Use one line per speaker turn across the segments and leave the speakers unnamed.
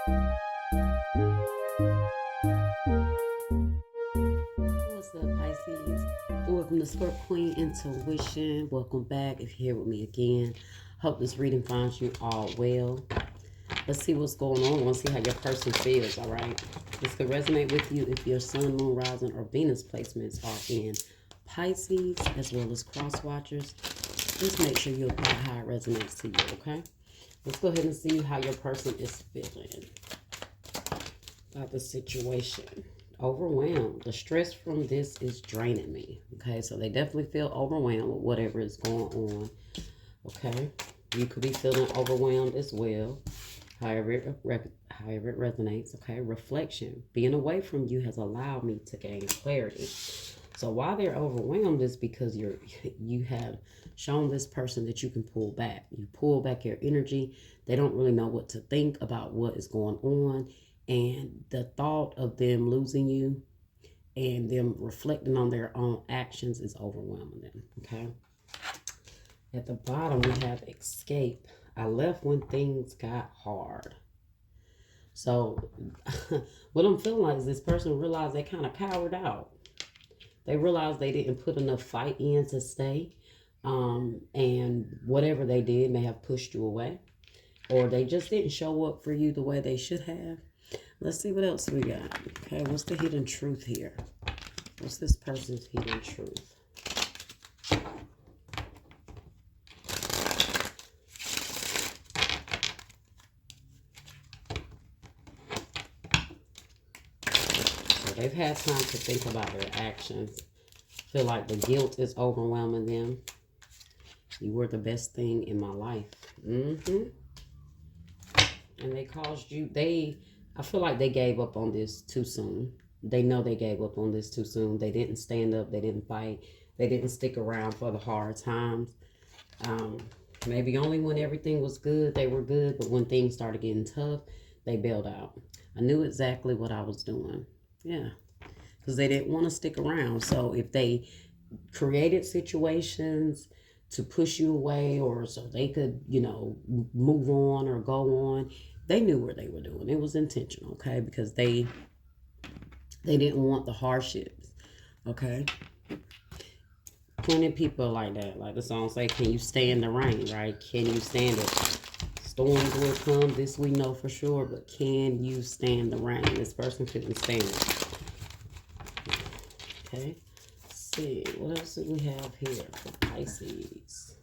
What's up, Pisces? Welcome to Scorp Queen Intuition. Welcome back if you're here with me again. Hope this reading finds you all well. Let's see what's going on. I want to see how your person feels, all right? This could resonate with you if your sun, moon, rising, or Venus placements are in Pisces, as well as cross watchers. Just make sure you apply how it resonates to you, okay? Let's go ahead and see how your person is feeling about the situation. Overwhelmed. The stress from this is draining me. Okay, so they definitely feel overwhelmed with whatever is going on. Okay, you could be feeling overwhelmed as well. However it resonates. Okay, reflection. Being away from you has allowed me to gain clarity. So while they're overwhelmed is because you have shown this person that you can pull back. You pull back your energy. They don't really know what to think about what is going on. And the thought of them losing you and them reflecting on their own actions is overwhelming them, okay? At the bottom, we have escape. I left when things got hard. So what I'm feeling like is this person realized they kind of cowered out. They realized they didn't put enough fight in to stay. And whatever they did may have pushed you away. Or they just didn't show up for you the way they should have. Let's see what else we got. Okay, what's the hidden truth here? What's this person's hidden truth? So they've had time to think about their actions. Feel like the guilt is overwhelming them. You were the best thing in my life. And they caused you, I feel like they gave up on this too soon. They know they gave up on this too soon. They didn't stand up. They didn't fight. They didn't stick around for the hard times. Maybe only when everything was good, they were good. But when things started getting tough, they bailed out. I knew exactly what I was doing. Yeah. Because they didn't want to stick around. So if they created situations to push you away or so they could, move on or go on, they knew what they were doing. It was intentional, okay? Because they didn't want the hardships, okay? Plenty of people like that. Like the song say, can you stand the rain, right? Can you stand it? Storms will come, this we know for sure, but can you stand the rain? This person couldn't stand it. Okay, let's see. What else do we have here for Pisces?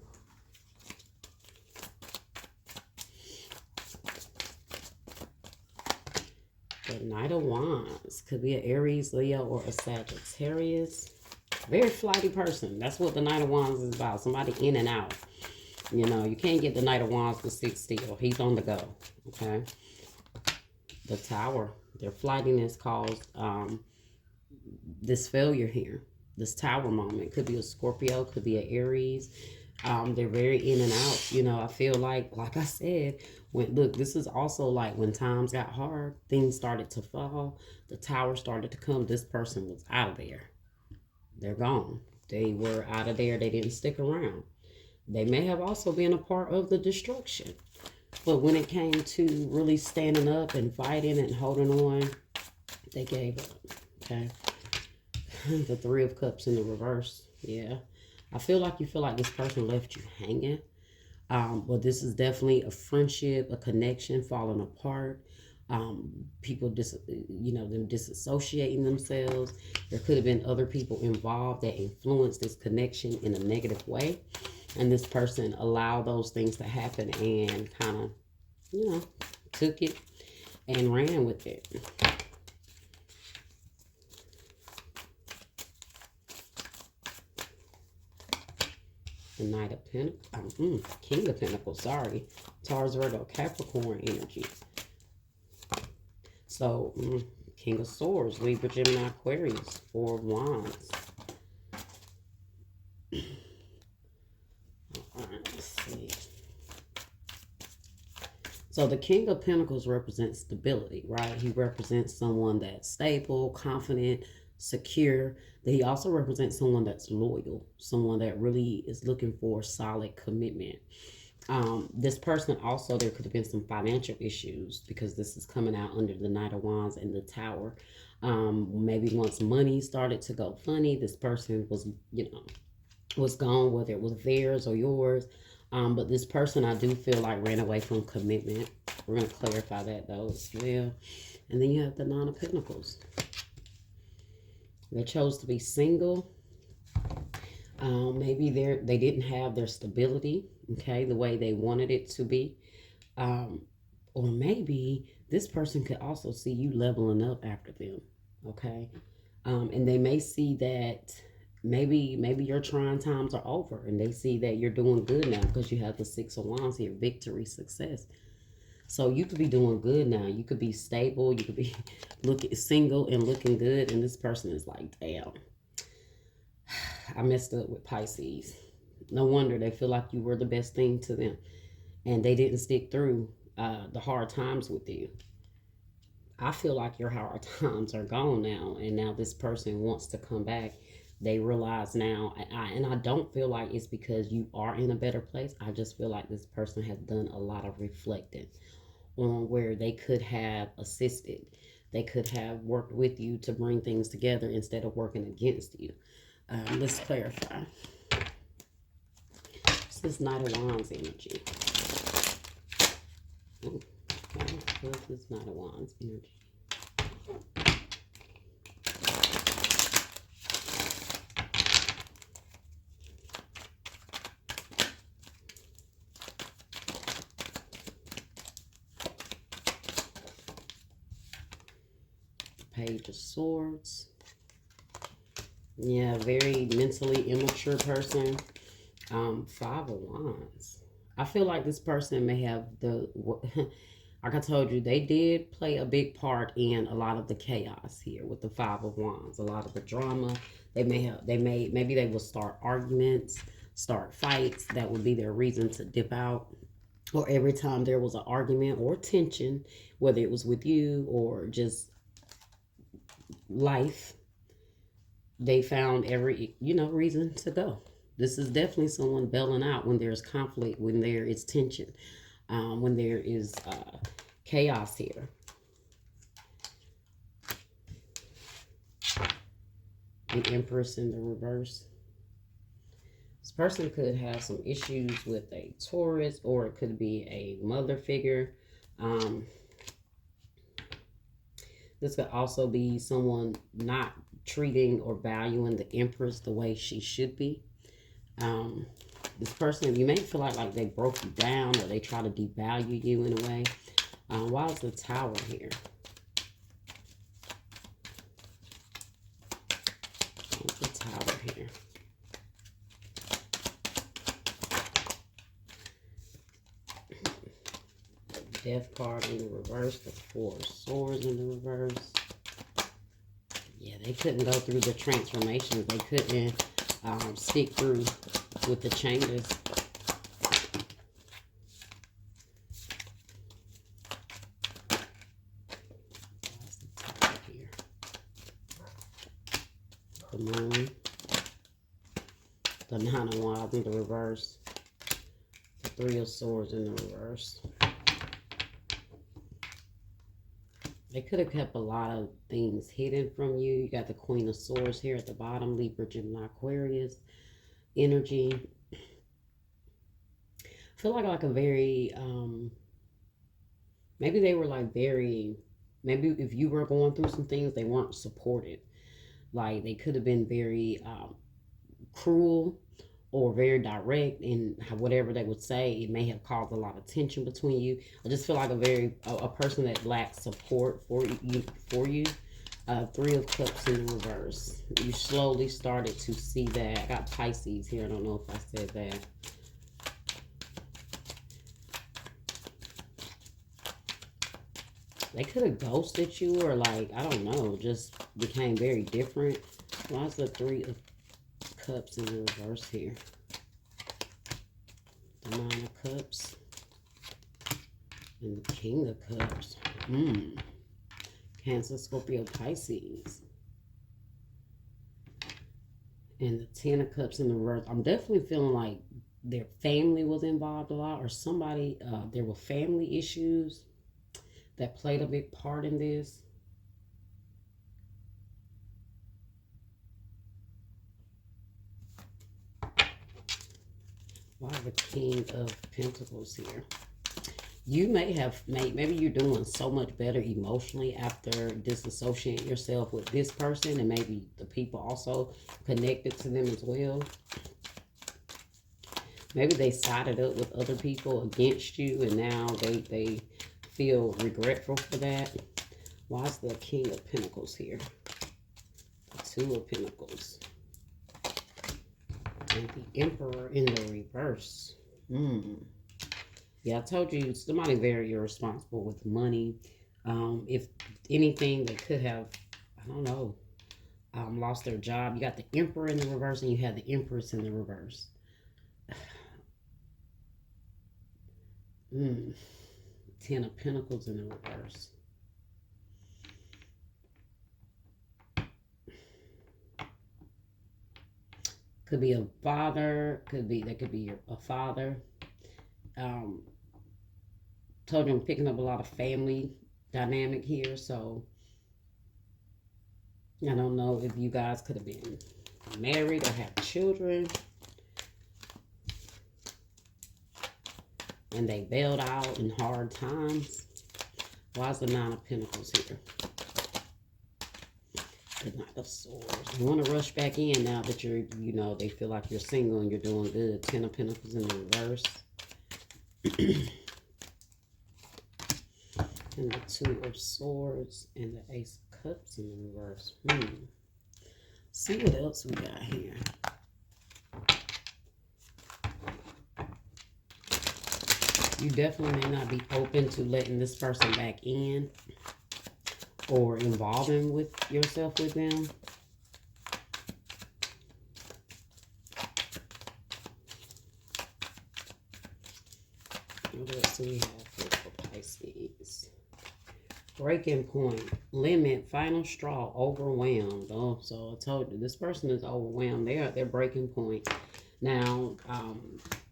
The Knight of Wands. Could be an Aries, Leo, or a Sagittarius. Very flighty person. That's what the Knight of Wands is about. Somebody in and out. You can't get the Knight of Wands to sit still. He's on the go. Okay. The Tower. Their flightiness caused this failure here. This Tower moment. Could be a Scorpio. Could be an Aries. They're very in and out. I feel like I said, this is also like when times got hard, things started to fall, the Tower started to come. This person was out of there. They're gone. They were out of there. They didn't stick around. They may have also been a part of the destruction. But when it came to really standing up and fighting and holding on, they gave up. Okay. The Three of Cups in the reverse. Yeah. I feel like you feel like this person left you hanging. But this is definitely a friendship, a connection falling apart. People them disassociating themselves. There could have been other people involved that influenced this connection in a negative way. And this person allowed those things to happen and kind of, took it and ran with it. The Knight of Pentacles, King of Pentacles, sorry. Taurus, Virgo, Capricorn energy. So, King of Swords, Libra, Gemini, Aquarius, Four of Wands. All right, let's see. So the King of Pentacles represents stability, right? He represents someone that's stable, confident, secure. He also represents someone that's loyal, someone that really is looking for solid commitment. This person also, there could have been some financial issues because this is coming out under the Knight of Wands and the Tower. Maybe once money started to go funny, this person was, was gone, whether it was theirs or yours. But this person, I do feel like, ran away from commitment. We're going to clarify that though as well. And then you have the Nine of Pentacles. They chose to be single. Maybe they didn't have their stability, okay, the way they wanted it to be. Or maybe this person could also see you leveling up after them, okay? And they may see that maybe your trying times are over, and they see that you're doing good now because you have the Six of Wands here, victory, success. So you could be doing good now. You could be stable. You could be looking single and looking good, and this person is like, damn, I messed up with Pisces. No wonder they feel like you were the best thing to them, and they didn't stick through the hard times with you. I feel like your hard times are gone now, and now this person wants to come back. They realize now, and I don't feel like it's because you are in a better place. I just feel like this person has done a lot of reflecting on where they could have assisted. They could have worked with you to bring things together instead of working against you. Let's clarify. This is Knight of Wands energy. Oh, okay. This is Knight of Wands energy. Page of Swords. Yeah, very mentally immature person. Five of Wands. I feel like this person may have like I told you, they did play a big part in a lot of the chaos here with the Five of Wands. A lot of the drama. Maybe they will start arguments, start fights. That would be their reason to dip out. Or every time there was an argument or tension, whether it was with you or just life, they found every reason to go. This is definitely someone bailing out when there's conflict, when there is tension, when there is chaos here. The Empress in the reverse. This person could have some issues with a Taurus, or it could be a mother figure. This could also be someone not treating or valuing the Empress the way she should be. This person, you may feel like they broke you down, or they try to devalue you in a way. Why is the Tower here? What's the Tower here? Death card in the reverse, the Four of Swords in the reverse. Yeah, they couldn't go through the transformations. They couldn't stick through with the changes. That's the Tower here. The Moon. The Nine of Wands in the reverse. The Three of Swords in the reverse. They could have kept a lot of things hidden from you. You got the Queen of Swords here at the bottom. Libra, Gemini, Aquarius energy. I feel like a very, maybe they were like very, maybe if you were going through some things, they weren't supported. Like they could have been very cruel or very direct in whatever they would say. It may have caused a lot of tension between you. I just feel like a person that lacks support for you. Three of Cups in the reverse. You slowly started to see that. I got Pisces here. I don't know if I said that. They could have ghosted you, or like, I don't know, just became very different. Why is the Three of Cups in the reverse here? The Nine of Cups and the King of Cups. Cancer, Scorpio, Pisces. And the Ten of Cups in the reverse. I'm definitely feeling like their family was involved a lot, or somebody, there were family issues that played a big part in this. Why the King of Pentacles here? You may have maybe you're doing so much better emotionally after disassociating yourself with this person, and maybe the people also connected to them as well. Maybe they sided up with other people against you, and now they feel regretful for that. Why is the King of Pentacles here? The Two of Pentacles. And the Emperor in the reverse. Yeah, I told you, somebody very irresponsible with money. If anything, they could have, I don't know, lost their job. You got the Emperor in the reverse, and you had the Empress in the reverse. Ten of Pentacles in the reverse. Could be a father. That could be a father. Told you I'm picking up a lot of family dynamic here, so I don't know if you guys could have been married or have children, and they bailed out in hard times. Why is the Nine of Pentacles here? The Knight of Swords. You want to rush back in now that you're, they feel like you're single and you're doing good. Ten of Pentacles in the reverse. And the Two of Swords and the Ace of Cups in the reverse. See what else we got here. You definitely may not be open to letting this person back in or involving with yourself with them. What else do we have here for Pisces? Breaking point, limit, final straw, overwhelmed. Oh, so I told you, this person is overwhelmed. They're at their breaking point. Now,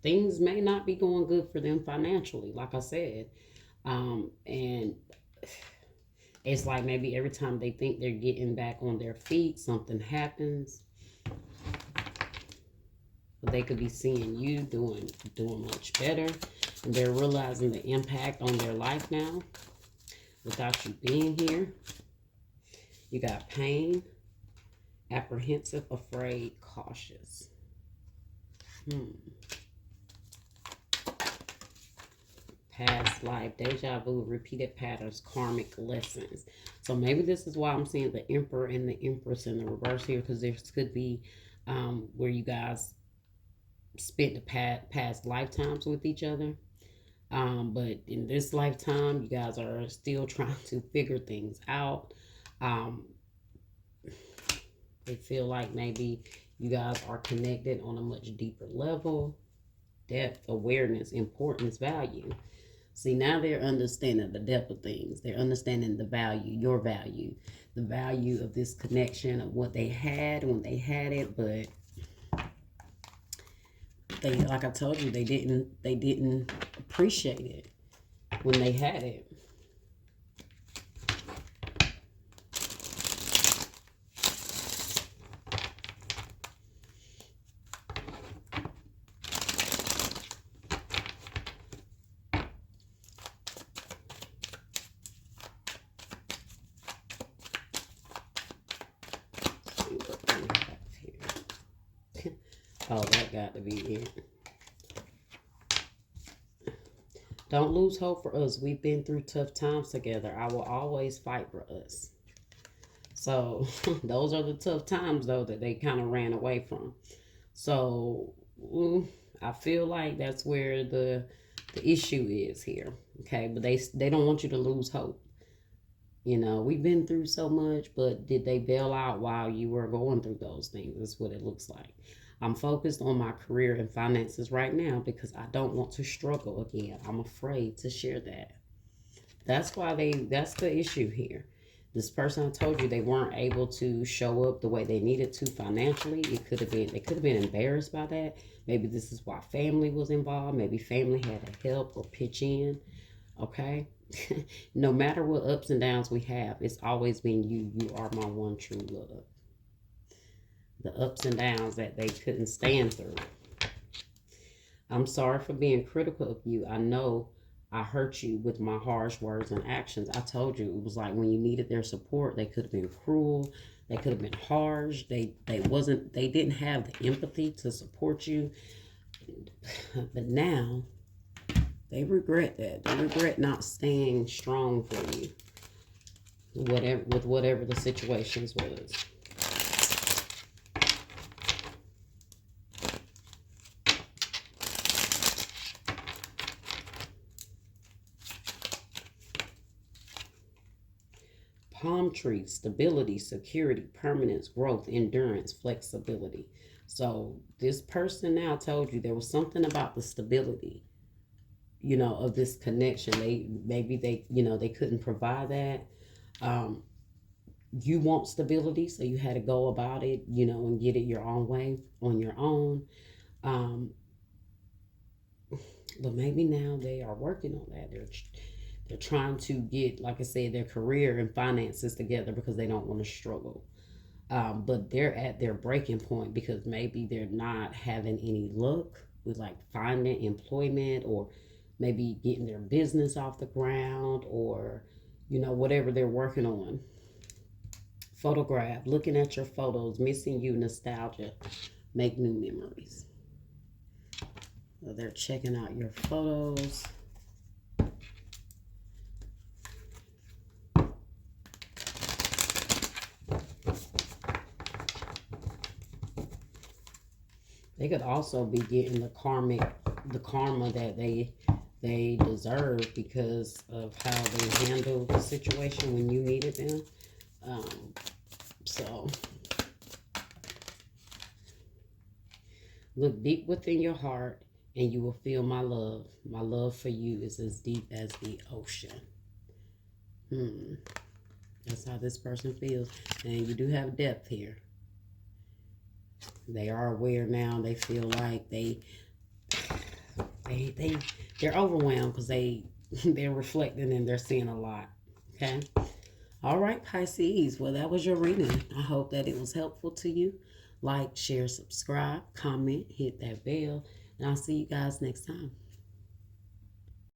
things may not be going good for them financially, like I said. And it's like maybe every time they think they're getting back on their feet, something happens. But they could be seeing you doing much better. And they're realizing the impact on their life now without you being here. You got pain, apprehensive, afraid, cautious. Past life, deja vu, repeated patterns, karmic lessons. So maybe this is why I'm seeing the Emperor and the Empress in the reverse here, because there could be where you guys spent the past lifetimes with each other. But in this lifetime, you guys are still trying to figure things out. They feel like maybe you guys are connected on a much deeper level. Depth, awareness, importance, value. See, now they're understanding the depth of things. They're understanding the value, your value, the value of this connection, of what they had when they had it, but they, like I told you, they didn't appreciate it when they had it. Oh, that got to be it. Don't lose hope for us. We've been through tough times together. I will always fight for us. So those are the tough times, though, that they kind of ran away from. So I feel like that's where the issue is here. Okay, but they don't want you to lose hope. We've been through so much, but did they bail out while you were going through those things? That's what it looks like. I'm focused on my career and finances right now because I don't want to struggle again. I'm afraid to share that. That's the issue here. This person, I told you, they weren't able to show up the way they needed to financially. They could have been embarrassed by that. Maybe this is why family was involved. Maybe family had to help or pitch in. Okay. No matter what ups and downs we have, it's always been you. You are my one true love. The ups and downs that they couldn't stand through. I'm sorry for being critical of you. I know I hurt you with my harsh words and actions. I told you it was like when you needed their support, they could have been cruel, they could have been harsh. They didn't have the empathy to support you. But now they regret that. They regret not staying strong for you. Whatever the situations was. Palm tree, stability, security, permanence, growth, endurance, flexibility. So this person now told you there was something about the stability, of this connection. They couldn't provide that. Um, you want stability, so you had to go about it, and get it your own way on your own. Um, but maybe now they are working on that. They're trying to get, like I said, their career and finances together because they don't want to struggle. But they're at their breaking point because maybe they're not having any luck with like finding employment, or maybe getting their business off the ground, or whatever they're working on. Photograph, looking at your photos, missing you, nostalgia, make new memories. So they're checking out your photos. They could also be getting the karma that they deserve because of how they handled the situation when you needed them. So look deep within your heart and you will feel my love. My love for you is as deep as the ocean. That's how this person feels. And you do have depth here. They are aware now. They feel like they're overwhelmed because they're reflecting and they're seeing a lot. Okay. All right, Pisces. Well, that was your reading. I hope that it was helpful to you. Like, share, subscribe, comment, hit that bell, and I'll see you guys next time.